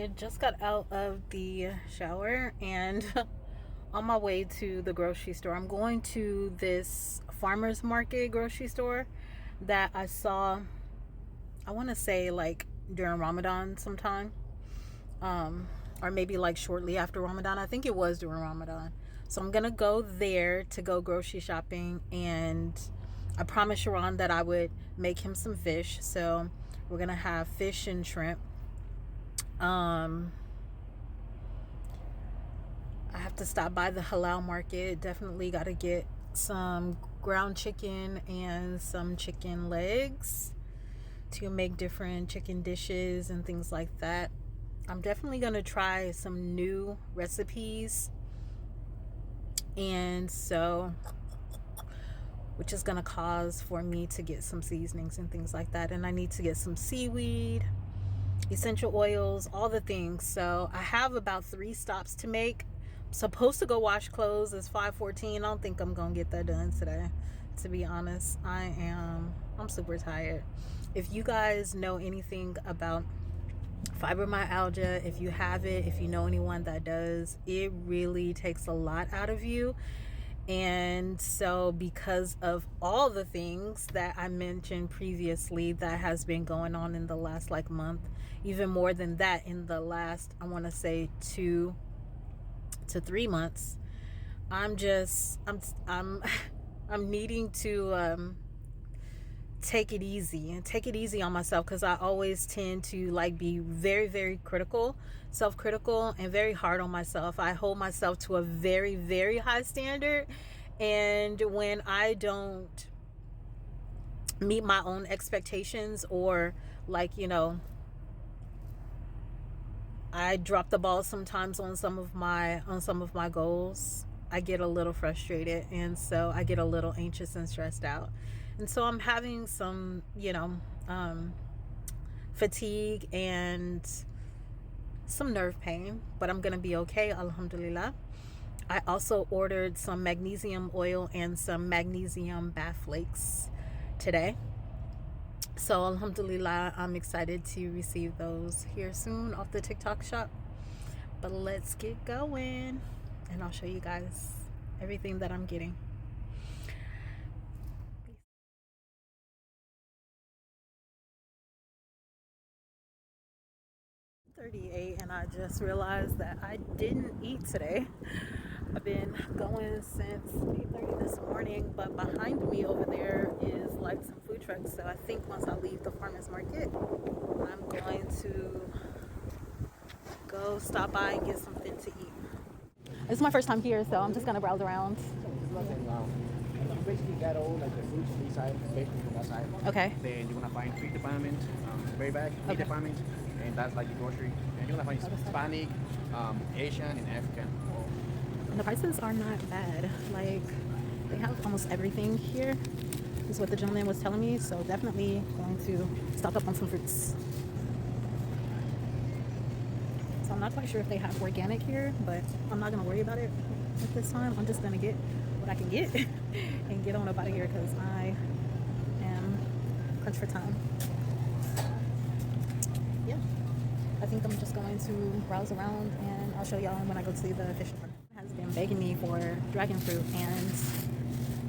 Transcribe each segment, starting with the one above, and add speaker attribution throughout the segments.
Speaker 1: I just got out of the shower and on my way to the grocery store. I'm going to this farmer's market grocery store that I saw, I want to say like during Ramadan sometime, or maybe like shortly after Ramadan. I think it was during Ramadan. So I'm going to go there to go grocery shopping, and I promised Sharon that I would make him some fish. So we're going to have fish and shrimp. I have to stop by the halal market. Definitely got to get some ground chicken and some chicken legs to make different chicken dishes and things like that. I'm definitely going to try some new recipes, and so which is going to cause for me to get some seasonings and things like that. And I need to get some seaweed, essential oils, all the things. So I have about 3 stops to make. I'm supposed to go wash clothes. It's 5:14. I don't think I'm gonna get that done today, to be honest. I'm super tired. If you guys know anything about fibromyalgia, if you have it, if you know anyone that does, it really takes a lot out of you. And so because of all the things that I mentioned previously that has been going on in the last like month, even more than that, in the last, I want to say 2 to 3 months, I'm I'm needing to take it easy on myself, because I always tend to like be very, very critical, self-critical, and very hard on myself. I hold myself to a very, very high standard, and when I don't meet my own expectations, or like, I drop the ball sometimes on some of my goals, I get a little frustrated, and so I get a little anxious and stressed out. And so I'm having some, fatigue and some nerve pain, but I'm going to be okay, alhamdulillah. I also ordered some magnesium oil and some magnesium bath flakes today. So alhamdulillah, I'm excited to receive those here soon off the TikTok shop. But let's get going, and I'll show you guys everything that I'm getting. 38, and I just realized that I didn't eat today. I've been going since 8:30 this morning, but behind me over there is like some food trucks. So I think once I leave the farmers market, I'm going to go stop by and get something to eat. This is my first time here, so I'm just gonna browse around.
Speaker 2: You basically get all like the fruits on this side, vegetables on that side.
Speaker 1: Okay.
Speaker 2: Then you're gonna find 3 departments, very back, 8 departments, and that's like the grocery. And you're gonna find Hispanic, Asian, and African.
Speaker 1: And the prices are not bad. Like, they have almost everything here, is what the gentleman was telling me. So definitely going to stock up on some fruits. So I'm not quite sure if they have organic here, but I'm not gonna worry about it at this time. I'm just gonna get what I can get and get on up out of here, because I am crunched for time. Yeah, I think I'm just going to browse around, and I'll show y'all when I go to the fish store. Has been begging me for dragon fruit, and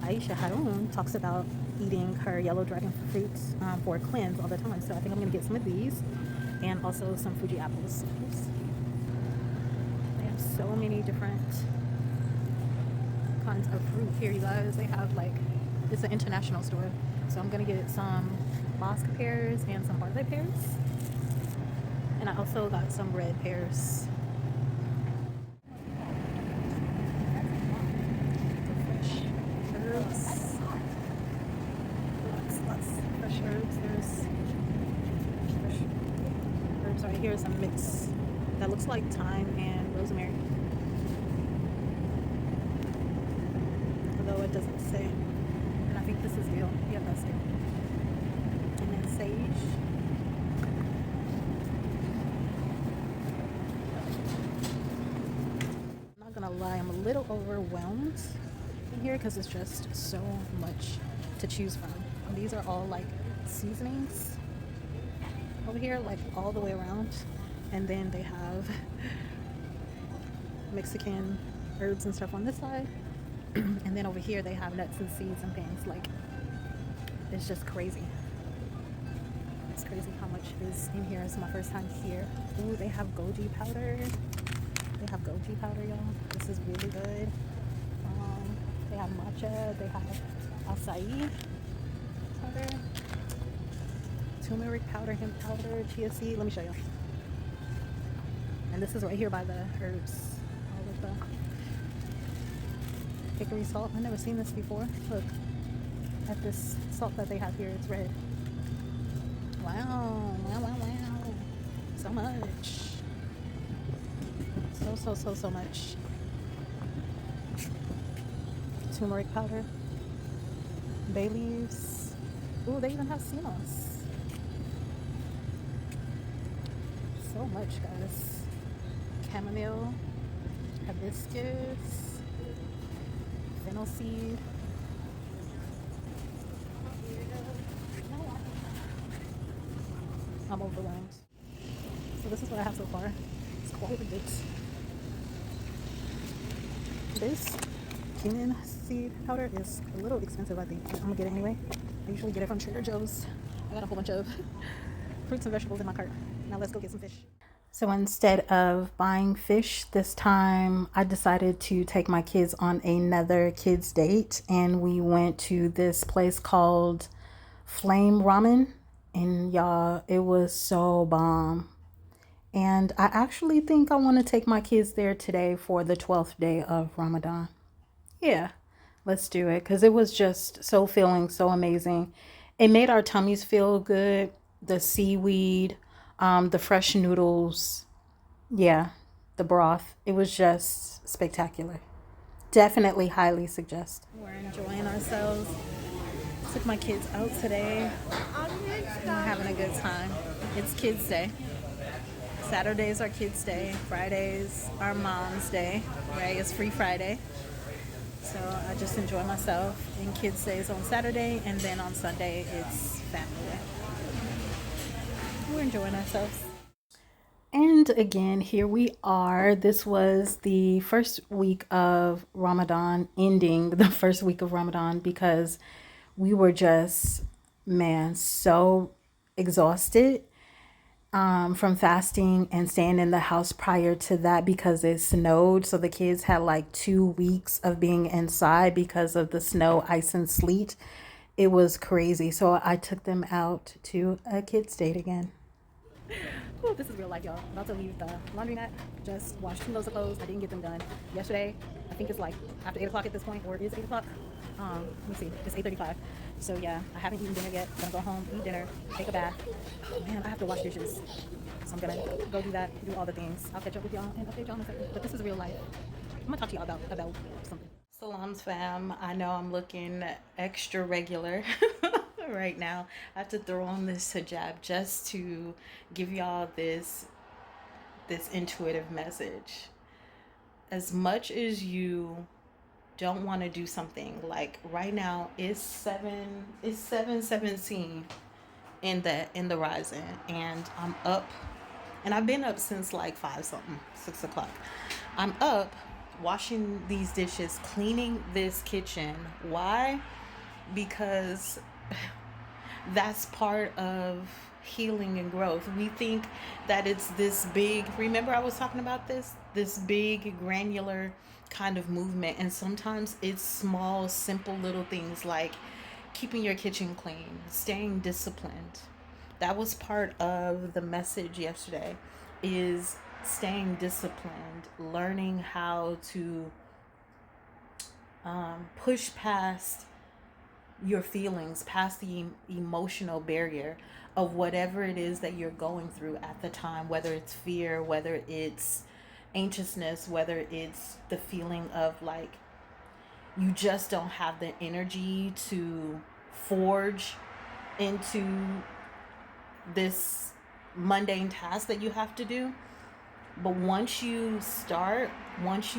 Speaker 1: Aisha Harun talks about eating her yellow dragon fruits for a cleanse all the time. So I think I'm gonna get some of these, and also some Fuji apples. Oops. They have so many different kinds of fruit here, you guys. They have like, it's an international store, so I'm gonna get some Bosque pears and some Barley pears, and I also got some red pears. Fresh herbs, lots of fresh herbs. There's fresh herbs right here. Is a mix that looks like thyme and rosemary, although it doesn't say. And I think this is dill. Yeah, that's dill. And then sage. I'm not gonna lie, I'm a little overwhelmed in here because it's just so much to choose from. And these are all like seasonings over here, like all the way around. And then they have Mexican herbs and stuff on this side. And then over here they have nuts and seeds and things. Like, it's just crazy. It's crazy how much is in here. It's my first time here. Ooh, they have goji powder. They have goji powder, y'all. This is really good. They have matcha. They have acai powder, turmeric powder, hemp powder, chia seed. Let me show you. And this is right here by the herbs. All of the hickory salt. I've never seen this before. Look at this salt that they have here. It's red. Wow, wow, wow, wow. So much. So much. Turmeric powder. Bay leaves. Ooh, they even have sea moss. So much, guys. Chamomile. Hibiscus. Fennel seed. I'm overwhelmed. So this is what I have so far. It's quite a bit. This cumin seed powder is a little expensive, I think. I'm gonna get it anyway. I usually get it from Trader Joe's. I got a whole bunch of fruits and vegetables in my cart. Now let's go get some fish. So instead of buying fish this time, I decided to take my kids on another kids date, and we went to this place called Flame Ramen. And y'all, it was so bomb. And I actually think I want to take my kids there today for the 12th day of Ramadan. Yeah, let's do it, because it was just so filling, so amazing. It made our tummies feel good. The seaweed, the fresh noodles, yeah, the broth. It was just spectacular. Definitely highly suggest. We're enjoying ourselves. Took my kids out today. And we're having a good time. It's Kids Day. Saturdays are Kids Day. Fridays are Mom's Day. Right? It's Free Friday. So I just enjoy myself. And Kids Day is on Saturday, and then on Sunday it's Family Day. We're enjoying ourselves. And again, here we are. This was the first week of Ramadan, ending the first week of Ramadan, because we were just, man, so exhausted from fasting and staying in the house prior to that because it snowed. So the kids had like 2 weeks of being inside because of the snow, ice, and sleet. It was crazy. So I took them out to a kids' date again. Ooh, this is real life, y'all. I'm about to leave the laundromat. Just washed 2 loads of clothes. I didn't get them done yesterday. I think it's like after 8 o'clock at this point, or it is 8 o'clock. Let me see. It's 8:35. So yeah, I haven't eaten dinner yet. Gonna go home, eat dinner, take a bath. Oh man, I have to wash dishes. So I'm gonna go do that, do all the things. I'll catch up with y'all and update y'all in a second. But this is real life. I'm gonna talk to y'all about something. Salams fam. I know I'm looking extra regular right now. I have to throw on this hijab just to give y'all this intuitive message. As much as you don't want to do something, like right now it's 7:17 in the rising, and I'm up, and I've been up since like 6 o'clock. I'm up washing these dishes, cleaning this kitchen. Why? Because that's part of healing and growth. We think that it's this big, remember I was talking about this big granular kind of movement, and sometimes it's small, simple little things like keeping your kitchen clean, staying disciplined. That was part of the message yesterday, is staying disciplined, learning how to push past your feelings, past the emotional barrier of whatever it is that you're going through at the time, whether it's fear, whether it's anxiousness, whether it's the feeling of like you just don't have the energy to forge into this mundane task that you have to do. But once you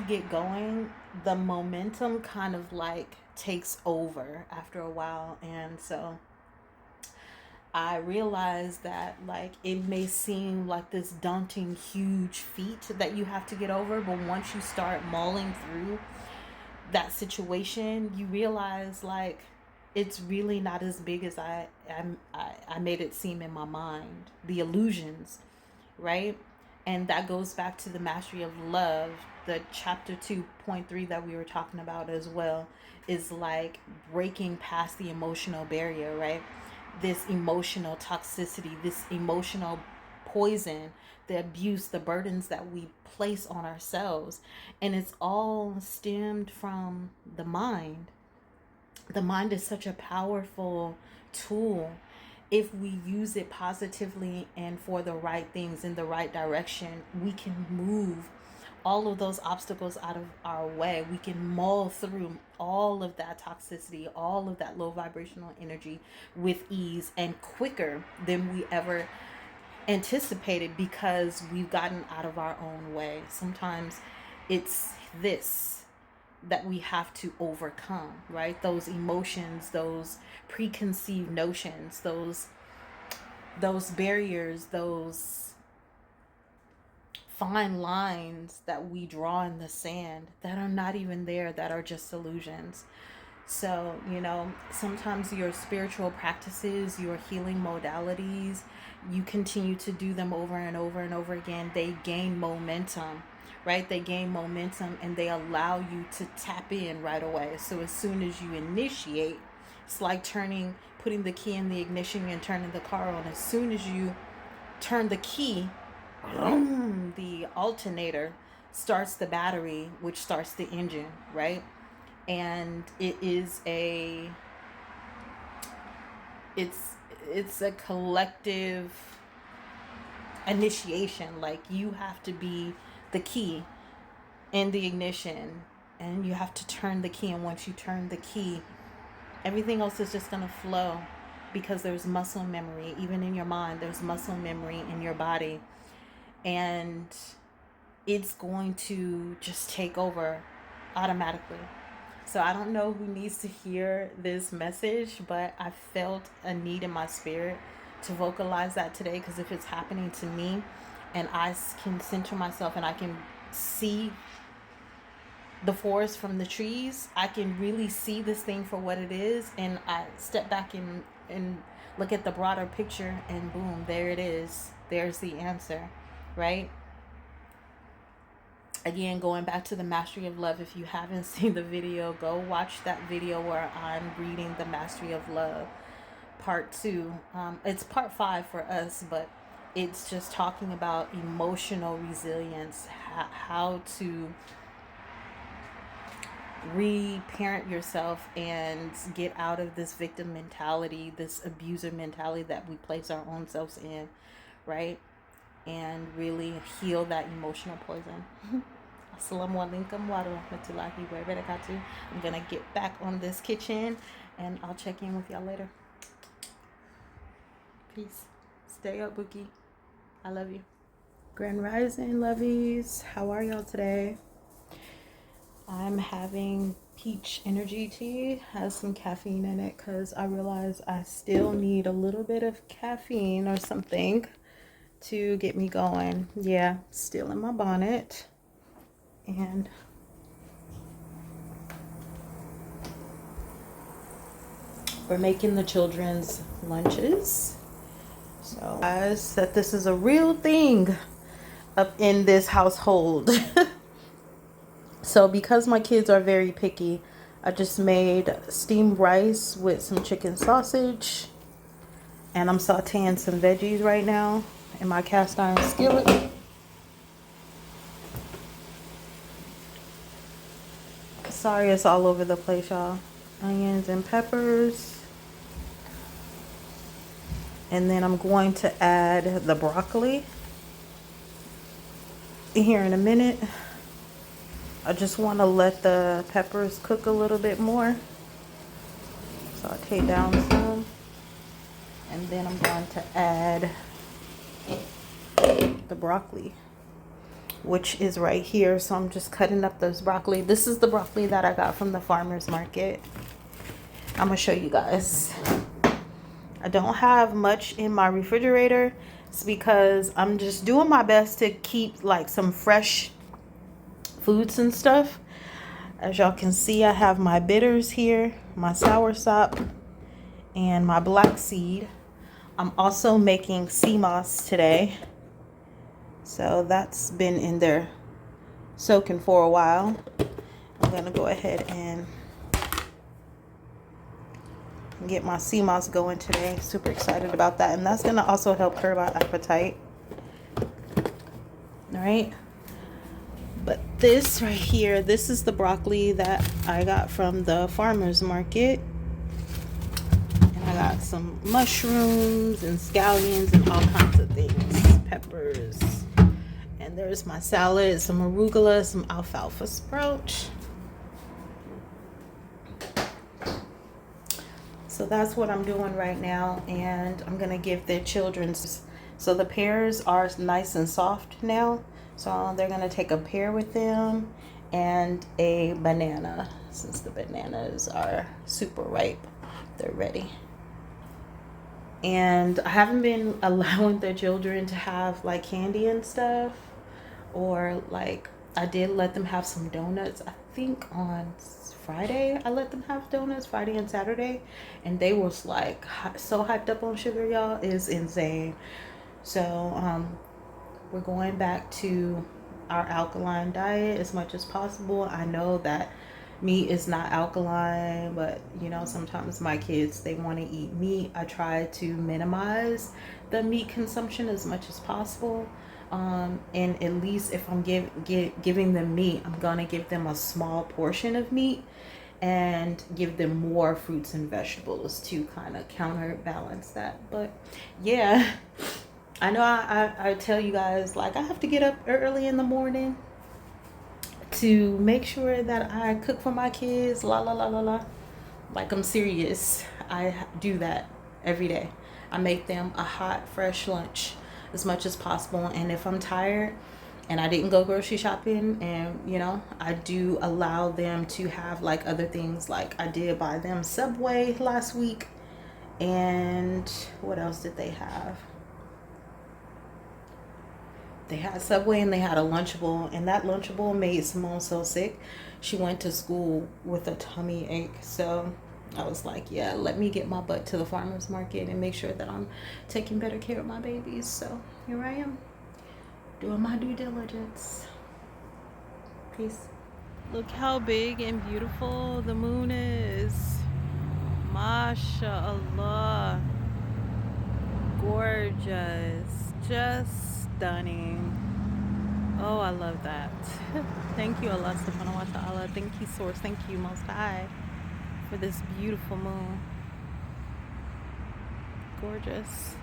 Speaker 1: get going, the momentum kind of like takes over after a while. And so I realized that, like, it may seem like this daunting, huge feat that you have to get over, but once you start mauling through that situation, you realize, like, it's really not as big as I made it seem in my mind. The illusions, right? And that goes back to the mastery of love, the chapter 2.3 that we were talking about as well, is like breaking past the emotional barrier, right? This emotional toxicity, this emotional poison, the abuse, the burdens that we place on ourselves. And it's all stemmed from the mind. The mind is such a powerful tool if we use it positively and for the right things in the right direction. We can move all of those obstacles out of our way. We can mull through all of that toxicity, all of that low vibrational energy with ease and quicker than we ever anticipated, because we've gotten out of our own way. Sometimes it's this that we have to overcome, right? Those emotions, those preconceived notions, those barriers, those fine lines that we draw in the sand that are not even there, that are just illusions. So, sometimes your spiritual practices, your healing modalities, you continue to do them over and over and over again. They gain momentum, right? They gain momentum and they allow you to tap in right away. So as soon as you initiate, it's like putting the key in the ignition and turning the car on. As soon as you turn the key, the alternator starts the battery, which starts the engine, right? And it's a collective initiation. Like, you have to be the key in the ignition, and you have to turn the key, and once you turn the key, everything else is just going to flow, because there's muscle memory. Even in your mind, there's muscle memory in your body, and it's going to just take over automatically. So I don't know who needs to hear this message, but I felt a need in my spirit to vocalize that today, because if it's happening to me and I can center myself and I can see the forest from the trees, I can really see this thing for what it is, and I step back and look at the broader picture, and boom, there it is. There's the answer, right? Again, going back to the mastery of love, if you haven't seen the video, go watch that video where I'm reading the mastery of love part 2. It's part 5 for us, but it's just talking about emotional resilience, how to reparent yourself and get out of this victim mentality, this abuser mentality that we place our own selves in, right? And really heal that emotional poison. Assalamu alaikum wa rahmatullahi wa barakatuh. I'm gonna get back on this kitchen and I'll check in with y'all later. Peace. Stay up, Bookie. I love you. Grand Rising, lovies. How are y'all today? I'm having peach energy tea. Has some caffeine in it because I realize I still need a little bit of caffeine or something to get me going. Yeah, still in my bonnet. And we're making the children's lunches. So guys, that this is a real thing up in this household. So because my kids are very picky, I just made steamed rice with some chicken sausage, and I'm sauteing some veggies right now in my cast iron skillet. Sorry, it's all over the place, y'all. Onions and peppers. And then I'm going to add the broccoli here in a minute. I just want to let the peppers cook a little bit more. Saute down some. And then I'm going to add the broccoli, which is right here. So I'm just cutting up this broccoli. This is the broccoli that I got from the farmer's market. I'm going to show you guys. I don't have much in my refrigerator. It's because I'm just doing my best to keep like some fresh foods and stuff. As y'all can see, I have my bitters here, my soursop, and my black seed. I'm also making sea moss today. So that's been in there soaking for a while. I'm gonna go ahead and get my sea moss going today. Super excited about that. And that's gonna also help curb our appetite. All right. But this right here, this is the broccoli that I got from the farmer's market. And I got some mushrooms and scallions and all kinds of things. Peppers. And there's my salad, some arugula, some alfalfa sprout. So that's what I'm doing right now. And I'm going to give the children. So the pears are nice and soft now. So they're going to take a pear with them and a banana. Since the bananas are super ripe, they're ready. And I haven't been allowing the children to have like candy and stuff. Or like I did let them have some donuts. I think on Friday I let them have donuts, Friday and Saturday. And they was like so hyped up on sugar, y'all. It's insane. So we're going back to our alkaline diet as much as possible. I know that meat is not alkaline, but you know, sometimes my kids, they want to eat meat. I try to minimize the meat consumption as much as possible. And at least if I'm giving them meat, I'm gonna give them a small portion of meat and give them more fruits and vegetables to kind of counterbalance that. But yeah, I know I tell you guys, like, I have to get up early in the morning to make sure that I cook for my kids, la la la la la. Like, I'm serious. I do that every day. I make them a hot, fresh lunch as much as possible. And if I'm tired and I didn't go grocery shopping, and you know, I do allow them to have like other things. Like I did buy them Subway last week. And what else did they have? They had Subway and they had a Lunchable, and that Lunchable made Simone so sick. She went to school with a tummy ache. So I was like, yeah, let me get my butt to the farmer's market and make sure that I'm taking better care of my babies. So here I am, doing my due diligence. Peace. Look how big and beautiful the moon is. MashaAllah. Gorgeous. Just stunning. Oh, I love that. Thank you, Allah subhanahu wa ta'ala. Thank you, Source. Thank you, Most High, for this beautiful moon. Gorgeous.